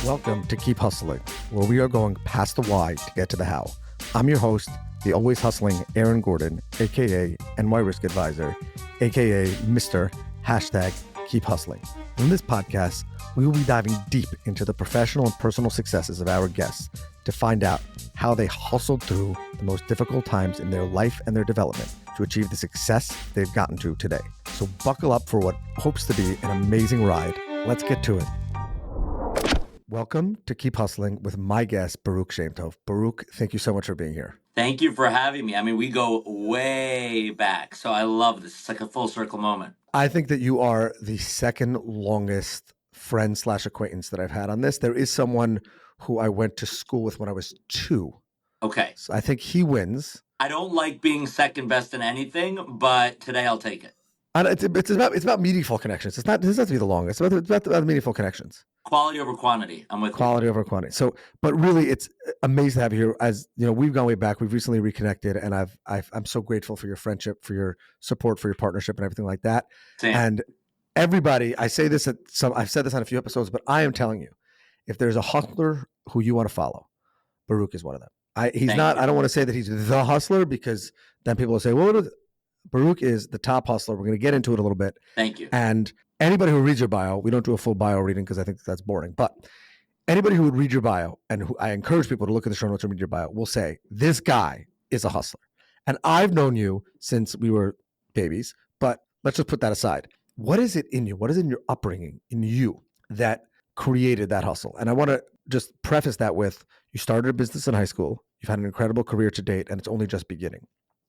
Welcome to Keep Hustling, where we are going past the why to get to the how. I'm your host, the always hustling Aaron Gordon, aka NY Risk Advisor, aka Mr. #Keep Hustling. In this podcast, we will be diving deep into the professional and personal successes of our guests to find out how they hustled through the most difficult times in their life and their development to achieve the success they've gotten to today. So buckle up for what hopes to be an amazing ride. Let's get to it. Welcome to Keep Hustling with my guest, Baruch Shemtov. Baruch, thank you so much for being here. Thank you for having me. I mean, we go way back, so I love this. It's like a full circle moment. I think that you are the second longest friend/acquaintance that I've had on this. There is someone who I went to school with when I was 2. Okay. So I think he wins. I don't like being second best in anything, but today I'll take it. And it's about meaningful connections. It doesn't have to be the longest. It's about meaningful connections. Quality over quantity. I'm with Quality over quantity. So, but really, it's amazing to have you here. As you know, we've gone way back. We've recently reconnected, and I'm so grateful for your friendship, for your support, for your partnership, and everything like that. Same. And everybody, I've said this on a few episodes, but I am telling you, if there's a hustler who you want to follow, Baruch is one of them. I don't want to say that he's the hustler, because then people will say, well, Baruch is the top hustler. We're going to get into it a little bit. Thank you. And anybody who reads your bio, we don't do a full bio reading because I think that's boring, but anybody who would read your bio, and who I encourage people to look at the show notes and read your bio, will say, this guy is a hustler. And I've known you since we were babies, but let's just put that aside. What is it in you? What is it in your upbringing, in you, that created that hustle? And I want to just preface that with, you started a business in high school, you've had an incredible career to date, and it's only just beginning.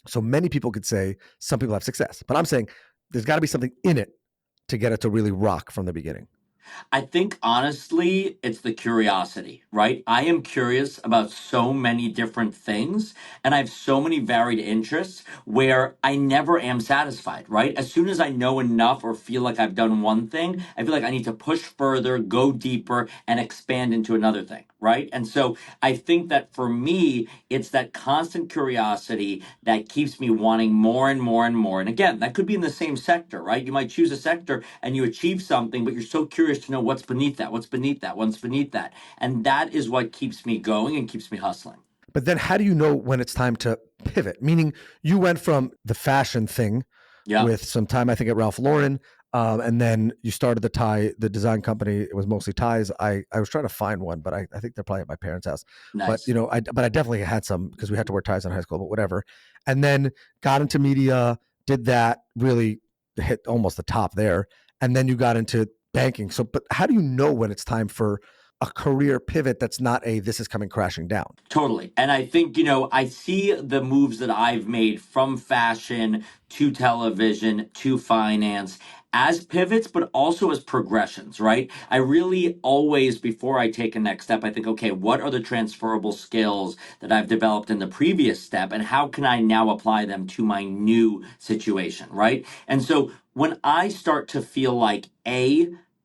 So many people could say some people have success, but I'm saying there's got to be something in it to get it to really rock from the beginning. I think, honestly, it's the curiosity, right? I am curious about so many different things, and I have so many varied interests where I never am satisfied, right? As soon as I know enough or feel like I've done one thing, I feel like I need to push further, go deeper, and expand into another thing, right? And so I think that for me, it's that constant curiosity that keeps me wanting more and more and more. And again, that could be in the same sector, right? You might choose a sector and you achieve something, but you're so curious to know what's beneath that, what's beneath that, what's beneath that. And that is what keeps me going and keeps me hustling. But then how do you know when it's time to pivot? Meaning you went from the fashion thing with some time, I think, at Ralph Lauren, and then you started the design company. It was mostly ties. I was trying to find one, but I think they're probably at my parents' house. Nice. But I definitely had some because we had to wear ties in high school, but whatever. And then got into media, did that, really hit almost the top there. And then you got into banking. So, but how do you know when it's time for a career pivot that's not this is coming crashing down? Totally. And I think, I see the moves that I've made from fashion to television to finance as pivots, but also as progressions, right? I really always, before I take a next step, I think, okay, what are the transferable skills that I've developed in the previous step, and how can I now apply them to my new situation, right? And so when I start to feel like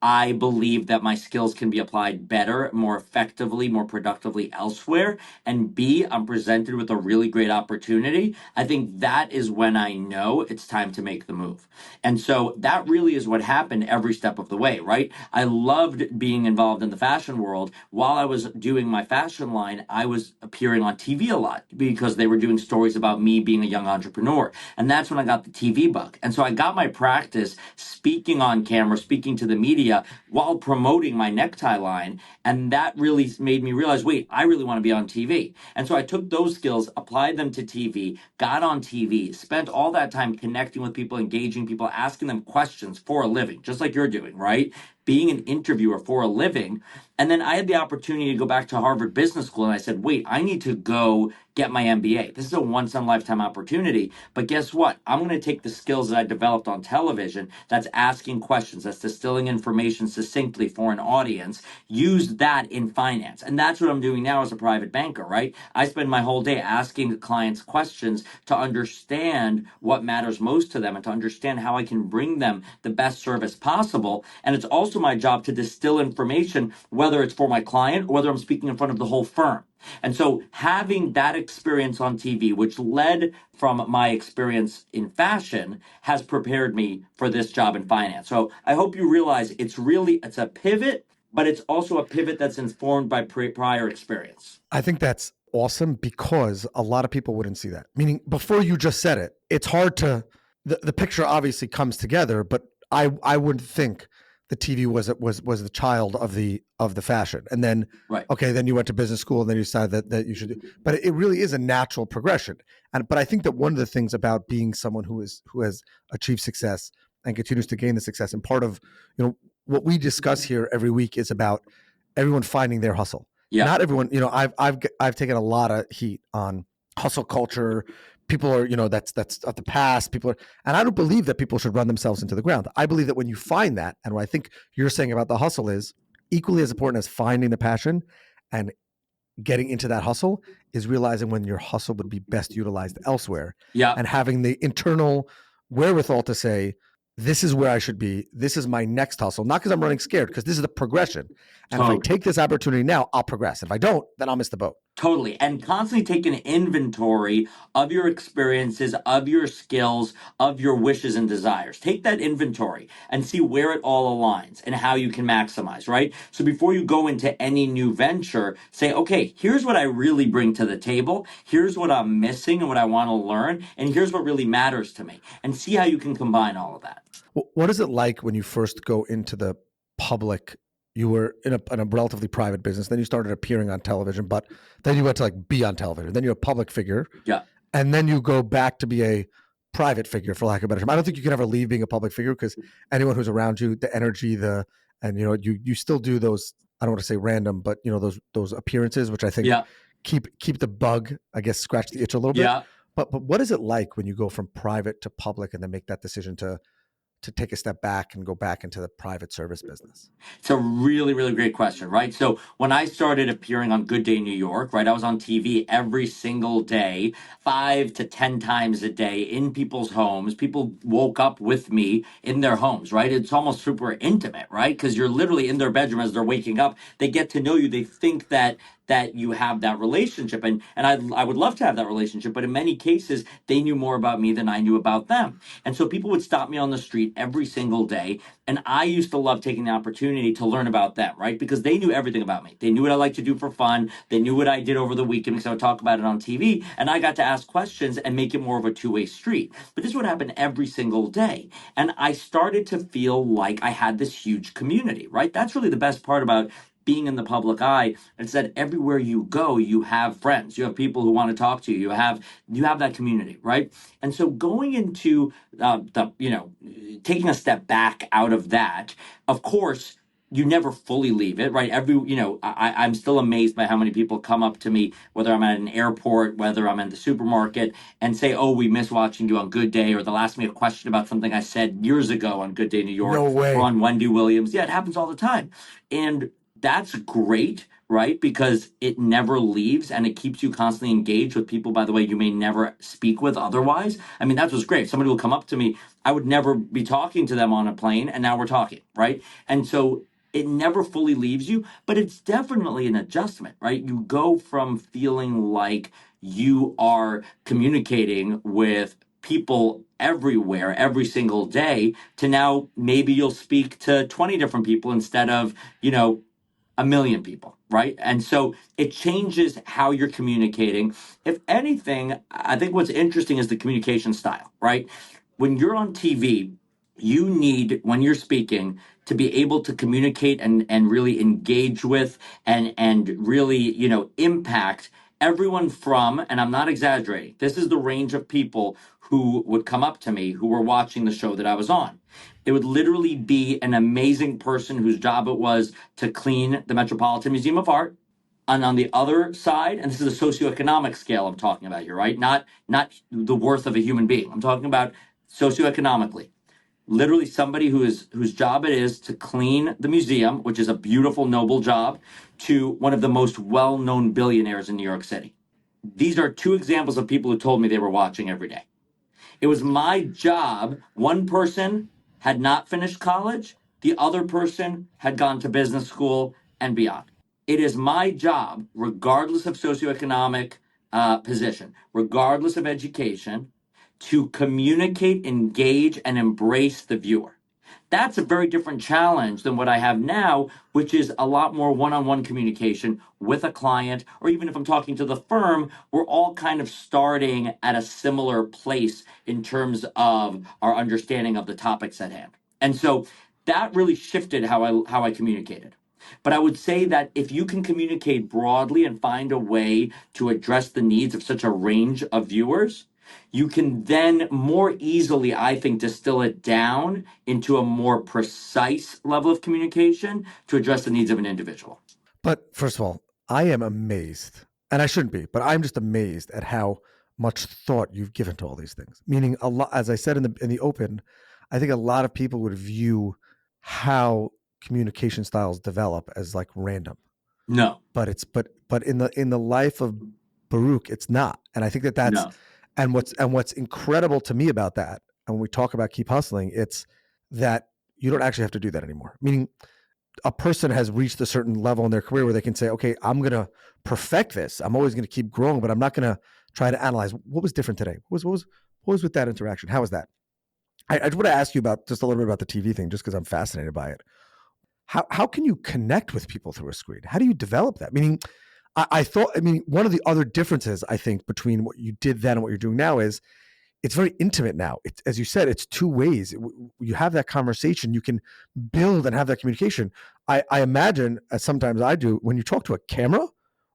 I believe that my skills can be applied better, more effectively, more productively elsewhere, and B, I'm presented with a really great opportunity, I think that is when I know it's time to make the move. And so that really is what happened every step of the way, right? I loved being involved in the fashion world. While I was doing my fashion line, I was appearing on TV a lot because they were doing stories about me being a young entrepreneur. And that's when I got the TV bug. And so I got my practice speaking on camera, speaking to the media while promoting my necktie line. And that really made me realize, wait, I really want to be on TV. And so I took those skills, applied them to TV, got on TV, spent all that time connecting with people, engaging people, asking them questions for a living, just like you're doing, right? Being an interviewer for a living. And then I had the opportunity to go back to Harvard Business School, and I said, wait, I need to go get my MBA. This is a once-in-a-lifetime opportunity. But guess what? I'm going to take the skills that I developed on television, that's asking questions, that's distilling information succinctly for an audience, use that in finance. And that's what I'm doing now as a private banker, right? I spend my whole day asking clients questions to understand what matters most to them and to understand how I can bring them the best service possible. And it's also my job to distill information, whether it's for my client or whether I'm speaking in front of the whole firm. And so having that experience on TV, which led from my experience in fashion, has prepared me for this job in finance. So I hope you realize it's a pivot, but it's also a pivot that's informed by prior experience. I think that's awesome because a lot of people wouldn't see that. Meaning, before you just said it, it's hard to the picture obviously comes together, but I would think the TV was the child of the fashion, and then Right. okay, then you went to business school, and then you decided that you should do. But it really is a natural progression, but I think that one of the things about being someone who has achieved success and continues to gain the success, and part of what we discuss here every week is about everyone finding their hustle. Yeah. Not everyone, I've taken a lot of heat on hustle culture. People are, that's of the past. And I don't believe that people should run themselves into the ground. I believe that when you find that, and what I think you're saying about the hustle is equally as important as finding the passion and getting into that hustle, is realizing when your hustle would be best utilized elsewhere. Yeah. And having the internal wherewithal to say, this is where I should be. This is my next hustle. Not because I'm running scared, because this is the progression. And if I take this opportunity now, I'll progress. If I don't, then I'll miss the boat. Totally. And constantly take an inventory of your experiences, of your skills, of your wishes and desires. Take that inventory and see where it all aligns and how you can maximize, right? So before you go into any new venture, say, okay, here's what I really bring to the table. Here's what I'm missing and what I want to learn. And here's what really matters to me. And see how you can combine all of that. What is it like when you first go into the public? You were in a relatively private business, then you started appearing on television, but then you went to like be on television. Then you're a public figure. Yeah. And then you go back to be a private figure, for lack of a better term. I don't think you can ever leave being a public figure, because anyone who's around you, the energy, and you still do those, I don't want to say random, but those appearances, which I think keep the bug, I guess, scratch the itch a little bit. Yeah. But what is it like when you go from private to public and then make that decision to take a step back and go back into the private service business? It's a really, really great question, right? So when I started appearing on Good Day New York, right, I was on TV every single day, 5 to 10 times a day in people's homes. People woke up with me in their homes, right? It's almost super intimate, right? Because you're literally in their bedroom as they're waking up. They get to know you. They think that you have that relationship. And I would love to have that relationship, but in many cases, they knew more about me than I knew about them. And so people would stop me on the street every single day. And I used to love taking the opportunity to learn about them, right? Because they knew everything about me. They knew what I like to do for fun. They knew what I did over the weekend because I would talk about it on TV. And I got to ask questions and make it more of a two-way street. But this would happen every single day. And I started to feel like I had this huge community, right? That's really the best part about being in the public eye. It's that everywhere you go, you have friends, you have people who want to talk to you, you have that community, right? And so going into taking a step back out of that, of course, you never fully leave it, right? I'm still amazed by how many people come up to me, whether I'm at an airport, whether I'm in the supermarket, and say, oh, we miss watching you on Good Day, or they'll ask me a question about something I said years ago on Good Day New York. No way. Or on Wendy Williams. Yeah, it happens all the time. And that's great, right? Because it never leaves and it keeps you constantly engaged with people, by the way, you may never speak with otherwise. I mean, that's what's great. Somebody will come up to me. I would never be talking to them on a plane, and now we're talking, right? And so it never fully leaves you, but it's definitely an adjustment, right? You go from feeling like you are communicating with people everywhere every single day to now maybe you'll speak to 20 different people instead of, 1 million people, right? And so it changes how you're communicating. If anything, I think what's interesting is the communication style, right? When you're on TV, you need, when you're speaking, to be able to communicate and really engage with and really, impact everyone from, and I'm not exaggerating, this is the range of people who would come up to me who were watching the show that I was on. It would literally be an amazing person whose job it was to clean the Metropolitan Museum of Art. And on the other side, and this is a socioeconomic scale I'm talking about here, right? Not the worth of a human being. I'm talking about socioeconomically. Literally somebody whose job it is to clean the museum, which is a beautiful, noble job, to one of the most well-known billionaires in New York City. These are two examples of people who told me they were watching every day. It was my job. One person had not finished college. The other person had gone to business school and beyond. It is my job, regardless of socioeconomic position, regardless of education, to communicate, engage, and embrace the viewer. That's a very different challenge than what I have now, which is a lot more one on one communication with a client, or even if I'm talking to the firm, we're all kind of starting at a similar place in terms of our understanding of the topics at hand. And so that really shifted how I communicated. But I would say that if you can communicate broadly and find a way to address the needs of such a range of viewers, you can then more easily, I think, distill it down into a more precise level of communication to address the needs of an individual. But first of all, I am amazed, and I shouldn't be, but I'm just amazed at how much thought you've given to all these things. Meaning, a lot, as I said in the open, I think a lot of people would view how communication styles develop as like random. No, But in the life of Baruch, it's not, and I think that's no. what's incredible to me about that. And when we talk about keep hustling, it's that you don't actually have to do that anymore. Meaning, a person has reached a certain level in their career where they can say, okay, I'm going to perfect this. I'm always going to keep growing, but I'm not going to try to analyze what was different today. What was with that interaction? How was that? I just want to ask you about just a little bit about the TV thing, just because I'm fascinated by it. How can you connect with people through a screen? How do you develop that? Meaning, one of the other differences I think between what you did then and what you're doing now is it's very intimate now. It's, as you said, it's two ways. You have that conversation, you can build and have that communication. I imagine, as sometimes I do, when you talk to a camera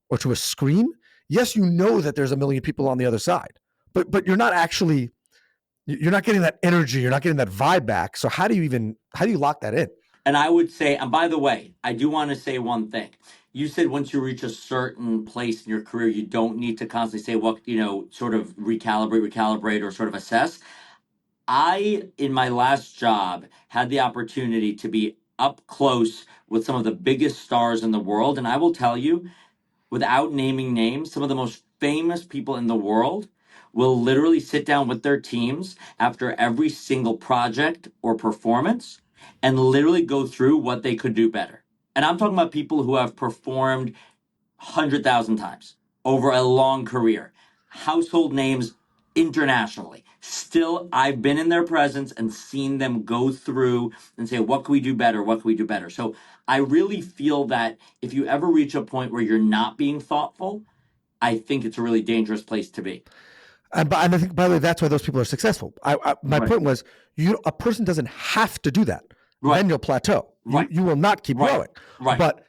or to a screen, yes, you know that there's a million people on the other side, but you're not getting that energy, you're not getting that vibe back. So how do you lock that in? And I would say, and by the way, I do want to say one thing. You said once you reach a certain place in your career, you don't need to constantly say what, sort of recalibrate, or sort of assess. I, in my last job, had the opportunity to be up close with some of the biggest stars in the world. And I will tell you, without naming names, some of the most famous people in the world will literally sit down with their teams after every single project or performance and literally go through what they could do better. And I'm talking about people who have performed 100,000 times over a long career, household names internationally. Still, I've been in their presence and seen them go through and say, what can we do better? What can we do better? So I really feel that if you ever reach a point where you're not being thoughtful, I think it's a really dangerous place to be. And I think, by the way, that's why those people are successful. My Right. point was, a person doesn't have to do that. Right. Then you'll plateau. Right. You will not keep Right. growing. Right. But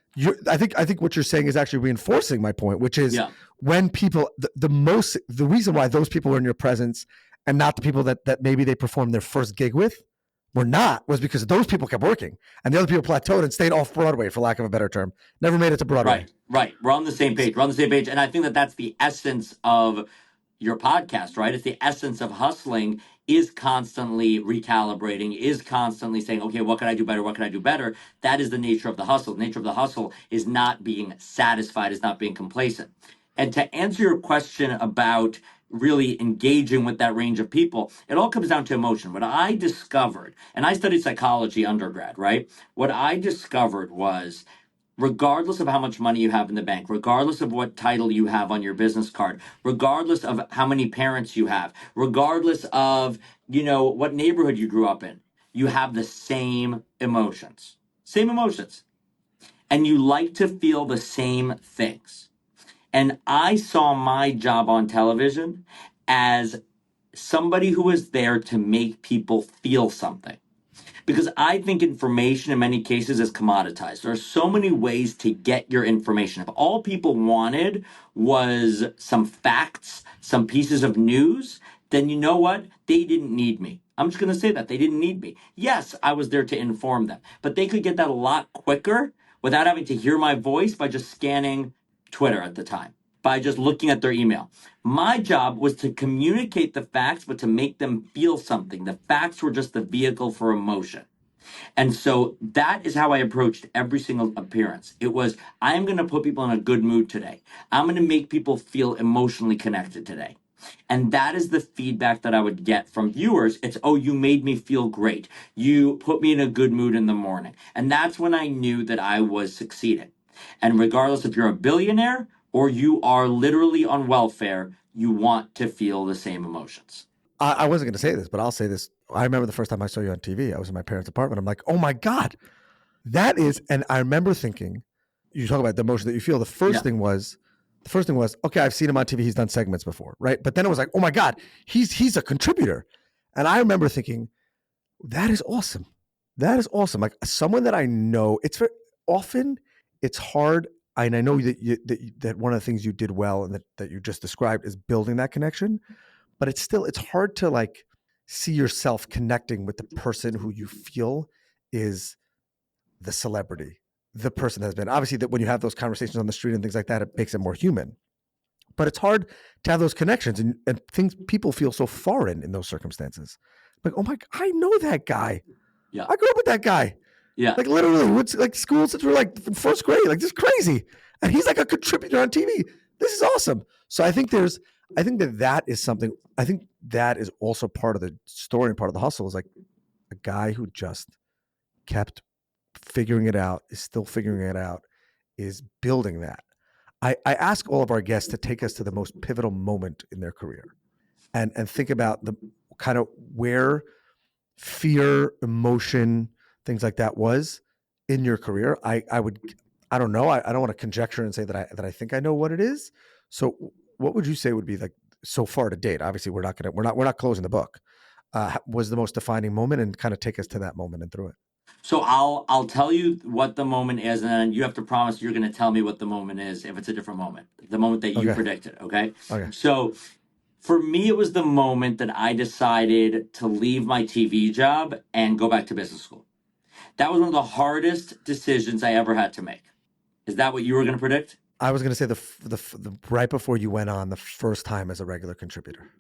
I think what you're saying is actually reinforcing my point, which is Yeah. when people, the reason why those people were in your presence and not the people that maybe they performed their first gig with was because those people kept working and the other people plateaued and stayed off Broadway, for lack of a better term, never made it to Broadway. Right. Right. We're on the same page. We're on the same page. And I think that that's the essence of your podcast, right? It's the essence of hustling, is constantly recalibrating, is constantly saying, okay, what can I do better? What can I do better? That is the nature of the hustle. The nature of the hustle is not being satisfied, is not being complacent. And to answer your question about really engaging with that range of people, it all comes down to emotion. What I discovered, and I studied psychology undergrad, right? What I discovered was, regardless of how much money you have in the bank, regardless of what title you have on your business card, regardless of how many parents you have, regardless of, what neighborhood you grew up in, you have the same emotions. Same emotions. And you like to feel the same things. And I saw my job on television as somebody who was there to make people feel something, because I think information in many cases is commoditized. There are so many ways to get your information. If all people wanted was some facts, some pieces of news, then you know what? They didn't need me. I'm just going to say that they didn't need me. Yes, I was there to inform them, but they could get that a lot quicker without having to hear my voice by just scanning Twitter at the time, by just looking at their email. My job was to communicate the facts, but to make them feel something. The facts were just the vehicle for emotion. And so that is how I approached every single appearance. It was, I am going to put people in a good mood today. I'm going to make people feel emotionally connected today. And that is the feedback that I would get from viewers. It's, oh, you made me feel great. You put me in a good mood in the morning. And that's when I knew that I was succeeding. And regardless if you're a billionaire or you are literally on welfare, you want to feel the same emotions. I wasn't going to say this, but I'll say this I remember the first time I saw you on TV. I was in my parents' apartment. I'm like, oh my God, that is. And I remember thinking, you talk about the emotion that you feel. Yeah. The first thing was, okay, I've seen him on TV. He's done segments before, right? But then it was like, oh my God, he's a contributor. And I remember thinking, that is awesome. That is awesome. Like someone that I know, it's very often it's hard. And I know that one of the things you did well and that you just described is building that connection. But it's hard to like see yourself connecting with the person who you feel is the celebrity, the person that has been. Obviously, that when you have those conversations on the street and things like that, it makes it more human. But it's hard to have those connections and things people feel so foreign in those circumstances. Like, oh my, I know that guy. Yeah. I grew up with that guy. Yeah. Like literally, what's like school since we're like from first grade. Like this is crazy, and he's like a contributor on TV. This is awesome. So I think that is something. I think that is also part of the story and part of the hustle is like a guy who just kept figuring it out, is still figuring it out, is building that. I ask all of our guests to take us to the most pivotal moment in their career and think about the kind of where fear, emotion, things like that was in your career. I don't know. I don't want to conjecture and say that I think I know what it is. So what would you say would be like so far to date? Obviously we're not closing the book. Was the most defining moment and kind of take us to that moment and through it. So I'll tell you what the moment is, and then you have to promise you're going to tell me what the moment is if it's a different moment, the moment that you Okay. predicted. Okay. Okay. So for me, it was the moment that I decided to leave my TV job and go back to business school. That was one of the hardest decisions I ever had to make. Is that what you were going to predict? I was going to say the right before you went on the first time as a regular contributor.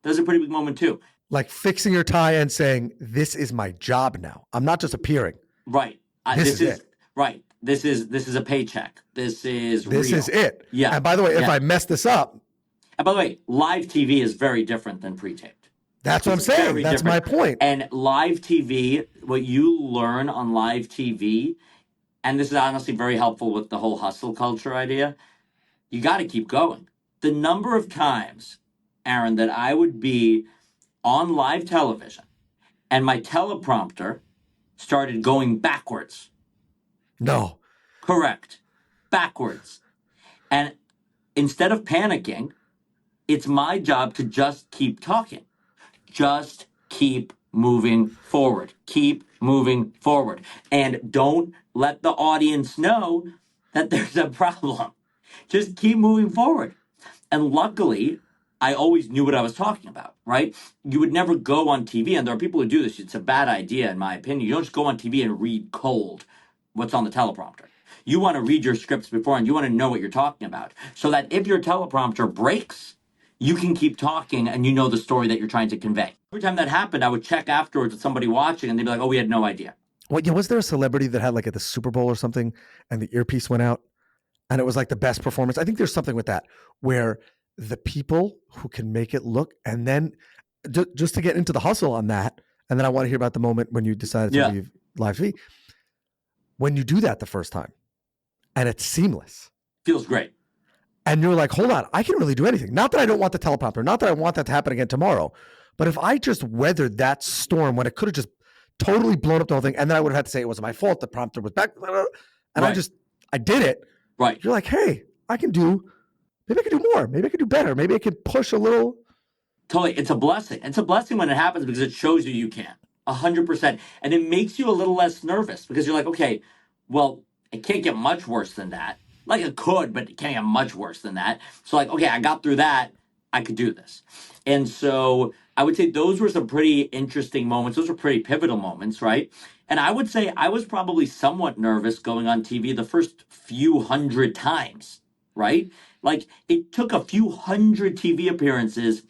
That was a pretty big moment too. Like fixing your tie and saying, "This is my job now. I'm not just appearing." Right. This is it. Right. This is a paycheck. This is it. Yeah. And by the way, if I mess this up, and by the way, live TV is very different than pre-taped. That's what I'm saying. That's my point. And live TV, what you learn on live TV, and this is honestly very helpful with the whole hustle culture idea, you got to keep going. The number of times, Aaron, that I would be on live television and my teleprompter started going backwards. No. Correct. Backwards. And instead of panicking, it's my job to just keep talking. Just keep moving forward. Keep moving forward. And don't let the audience know that there's a problem. Just keep moving forward. And luckily, I always knew what I was talking about, right? You would never go on TV, and there are people who do this. It's a bad idea, in my opinion. You don't just go on TV and read cold what's on the teleprompter. You want to read your scripts before, and you want to know what you're talking about, so that if your teleprompter breaks, you can keep talking and you know the story that you're trying to convey. Every time that happened, I would check afterwards with somebody watching, and they'd be like, "Oh, we had no idea." Well, yeah, was there a celebrity that had like at the Super Bowl or something, and the earpiece went out, and it was like the best performance? I think there's something with that where the people who can make it look, and then just to get into the hustle on that, and then I want to hear about the moment when you decided to leave live TV. When you do that the first time, and it's seamless, feels great, and you're like, hold on, I can really do anything. Not that I don't want the teleprompter, not that I want that to happen again tomorrow, but if I just weathered that storm when it could have just totally blown up the whole thing, and then I would have had to say it wasn't my fault, the prompter was back, and I did it. Right. You're like, hey, maybe I could do more. Maybe I could do better. Maybe I could push a little. Totally. It's a blessing. It's a blessing when it happens because it shows you can. 100%. And it makes you a little less nervous because you're like, okay, well, it can't get much worse than that. Like it could, but it can't get much worse than that. So like, okay, I got through that. I could do this. And so I would say those were some pretty interesting moments. Those were pretty pivotal moments, right? And I would say I was probably somewhat nervous going on TV the first few hundred times, right? Like it took a few hundred TV appearances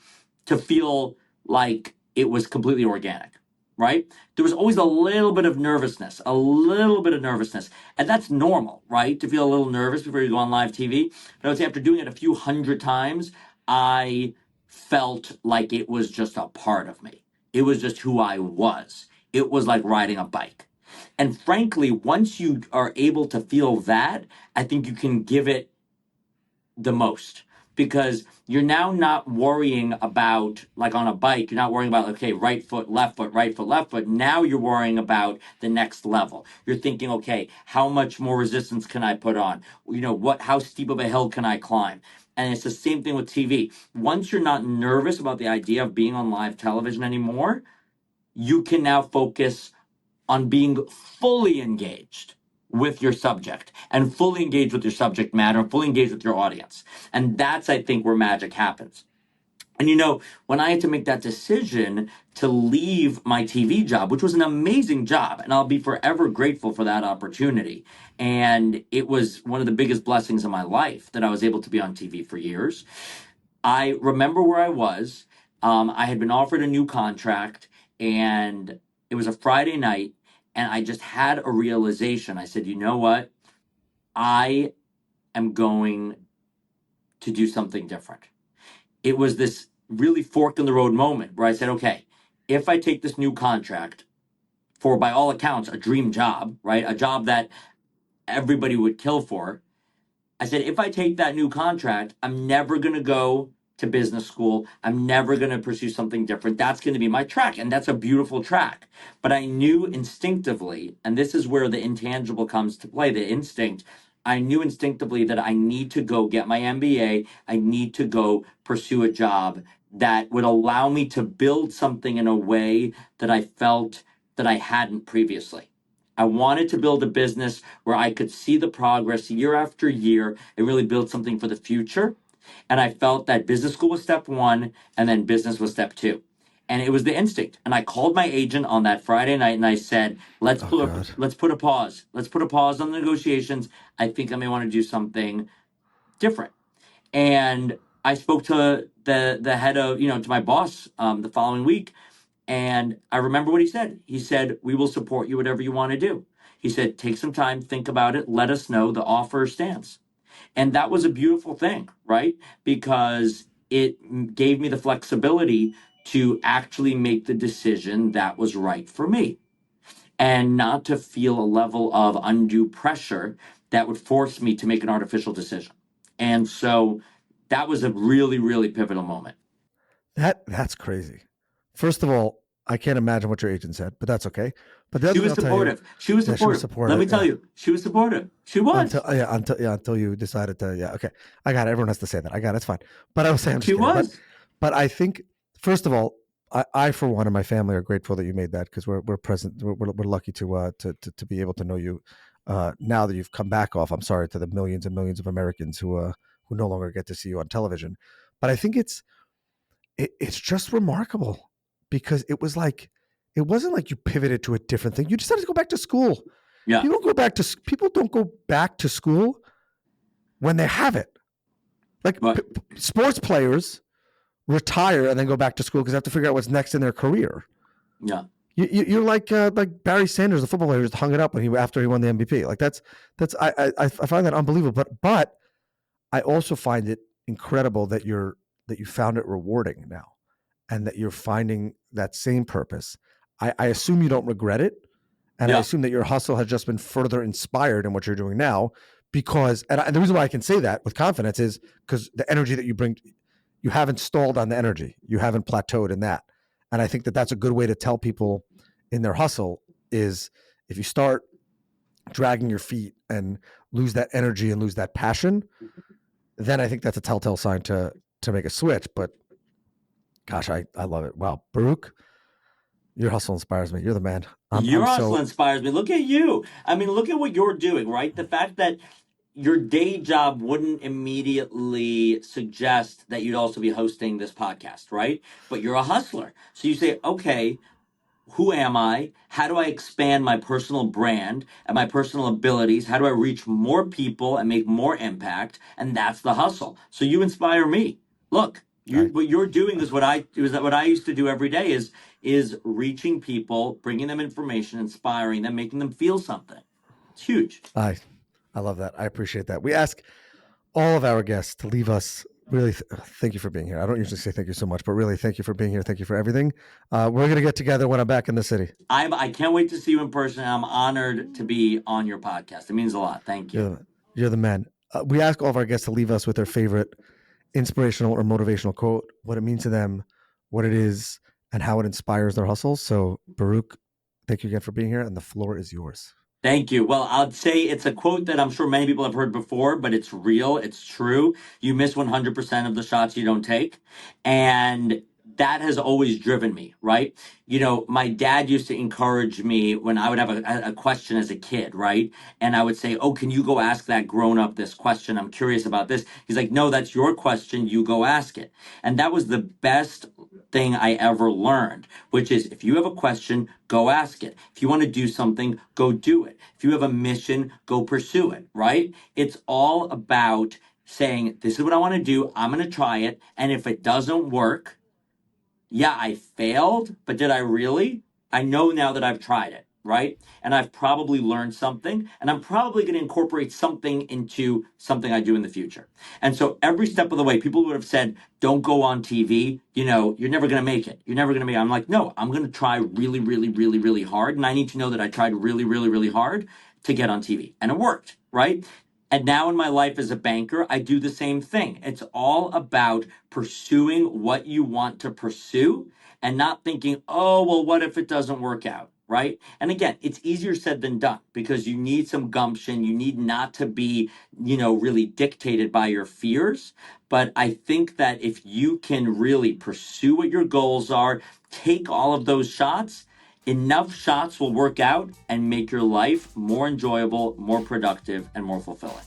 to feel like it was completely organic, right? There was always a little bit of nervousness, And that's normal, right? To feel a little nervous before you go on live TV. But I would say after doing it a few hundred times, I felt like it was just a part of me. It was just who I was. It was like riding a bike. And frankly, once you are able to feel that, I think you can give it the most. because you're now not worrying about, like on a bike, you're not worrying about, okay, right foot, left foot, right foot, left foot. Now you're worrying about the next level. You're thinking, okay, how much more resistance can I put on? How steep of a hill can I climb? And it's the same thing with TV. Once you're not nervous about the idea of being on live television anymore, you can now focus on being fully engaged with your subject and fully engaged with your subject matter and fully engaged with your audience. And that's, I think, where magic happens. And when I had to make that decision to leave my TV job, which was an amazing job, and I'll be forever grateful for that opportunity. And it was one of the biggest blessings of my life that I was able to be on TV for years. I remember where I was. I had been offered a new contract, and it was a Friday night, and I just had a realization. I said, you know what? I am going to do something different. It was this really fork in the road moment where I said, okay, if I take this new contract for, by all accounts, a dream job, right? A job that everybody would kill for. I said, if I take that new contract, I'm never going to go to business school. I'm never going to pursue something different. That's going to be my track. And that's a beautiful track. But I knew instinctively, and this is where the intangible comes to play, the instinct. I knew instinctively that I need to go get my MBA. I need to go pursue a job that would allow me to build something in a way that I felt that I hadn't previously. I wanted to build a business where I could see the progress year after year and really build something for the future. And I felt that business school was step one and then business was step two. And it was the instinct. And I called my agent on that Friday night and I said, Oh God. let's put a pause. Let's put a pause on the negotiations. I think I may want to do something different. And I spoke to the head of, to my boss the following week. And I remember what he said. He said, we will support you, whatever you want to do. He said, take some time, think about it, let us know, the offer stands. And that was a beautiful thing, right? Because it gave me the flexibility to actually make the decision that was right for me and not to feel a level of undue pressure that would force me to make an artificial decision. And so that was a really, really pivotal moment. That's crazy. First of all, I can't imagine what your agent said, but that's okay. But the She other thing was I'll tell you, supportive. She was yeah, she was supportive. Let supportive. me tell Yeah. you, she was supportive. She was. Until you decided to, yeah, okay. I got it. Everyone has to say that. I got it. It's fine. But I was saying, I'm She just kidding. was. But I think, first of all, I for one and my family are grateful that you made that, because we're present. We're lucky to be able to know you now that you've come back off. I'm sorry to the millions and millions of Americans who no longer get to see you on television. But I think it's just remarkable, because it wasn't like you pivoted to a different thing. You decided to go back to school. Yeah. People don't go back to school when they have it. Like But sports players retire and then go back to school because they have to figure out what's next in their career. yeah. You're like Barry Sanders, the football player, just hung it up after he won the MVP. Like that's I find that unbelievable. But I also find it incredible that you found it rewarding now, and that you're finding that same purpose. I assume you don't regret it, and I Yeah. assume that your hustle has just been further inspired in what you're doing now, because and the reason why I can say that with confidence is because the energy that you bring, you haven't stalled on the energy, you haven't plateaued in that, and I think that that's a good way to tell people in their hustle is if you start dragging your feet and lose that energy and lose that passion, then I think that's a telltale sign to make a switch. But gosh, I love it. Wow, Baruch, your hustle inspires me. You're the man. Your I'm hustle so inspires me. Look at you. I mean, look at what you're doing, right? The fact that your day job wouldn't immediately suggest that you'd also be hosting this podcast, right? But you're a hustler. So you say, okay, who am I? How do I expand my personal brand and my personal abilities? How do I reach more people and make more impact? And that's the hustle. So you inspire me. Look, I what you're doing is what I used to do every day is reaching people, bringing them information, inspiring them, making them feel something. It's huge. I I love that. I appreciate that. We ask all of our guests to leave us really thank you for being here. I don't usually say thank you so much, but really thank you for being here. Thank you for everything. We're gonna get together when I'm back in the city. I can't wait to see you in person. I'm honored to be on your podcast. It means a lot. Thank you. You're the man. We ask all of our guests to leave us with their favorite inspirational or motivational quote, what it means to them, what it is, and how it inspires their hustles. So, Baruch, thank you again for being here, and the floor is yours. Thank you. Well, I'd say it's a quote that I'm sure many people have heard before, but it's real. It's true. You miss 100% of the shots you don't take. And that has always driven me, right? My dad used to encourage me when I would have a question as a kid, right? And I would say, "Oh, can you go ask that grown up this question? I'm curious about this." He's like, "No, that's your question. You go ask it." And that was the best thing I ever learned, which is if you have a question, go ask it. If you want to do something, go do it. If you have a mission, go pursue it, right? It's all about saying, this is what I want to do. I'm going to try it. And if it doesn't work, yeah, I failed, but did I really? I know now that I've tried it, right? And I've probably learned something, and I'm probably going to incorporate something into something I do in the future. And so every step of the way, people would have said, don't go on TV, you're never going to make it. You're never going to make it. I'm like, no, I'm going to try really, really, really, really hard. And I need to know that I tried really, really, really hard to get on TV. And it worked, right? And now in my life as a banker, I do the same thing. It's all about pursuing what you want to pursue and not thinking, oh, well, what if it doesn't work out? Right. And again, it's easier said than done because you need some gumption. You need not to be, really dictated by your fears. But I think that if you can really pursue what your goals are, take all of those shots, enough shots will work out and make your life more enjoyable, more productive, and more fulfilling.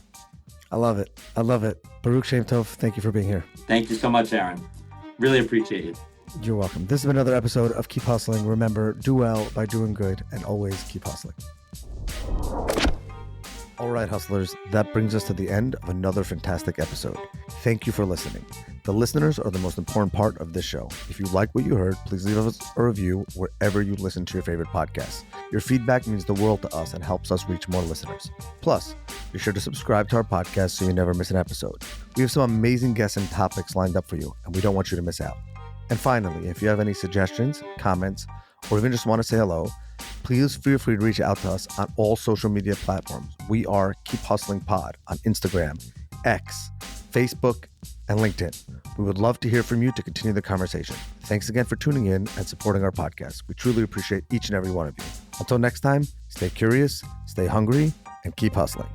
I love it. I love it. Baruch Shemtov, thank you for being here. Thank you so much, Aaron. Really appreciate it. You're welcome. This has been another episode of Keep Hustling. Remember, do well by doing good and always keep hustling. All right, hustlers, that brings us to the end of another fantastic episode. Thank you for listening. The listeners are the most important part of this show. If you like what you heard, please leave us a review wherever you listen to your favorite podcasts. Your feedback means the world to us and helps us reach more listeners. Plus, be sure to subscribe to our podcast so you never miss an episode. We have some amazing guests and topics lined up for you, and we don't want you to miss out. And finally, if you have any suggestions, comments, or even just want to say hello, please feel free to reach out to us on all social media platforms. We are Keep Hustling Pod on Instagram, X, Facebook, and LinkedIn. We would love to hear from you to continue the conversation. Thanks again for tuning in and supporting our podcast. We truly appreciate each and every one of you. Until next time, stay curious, stay hungry, and keep hustling.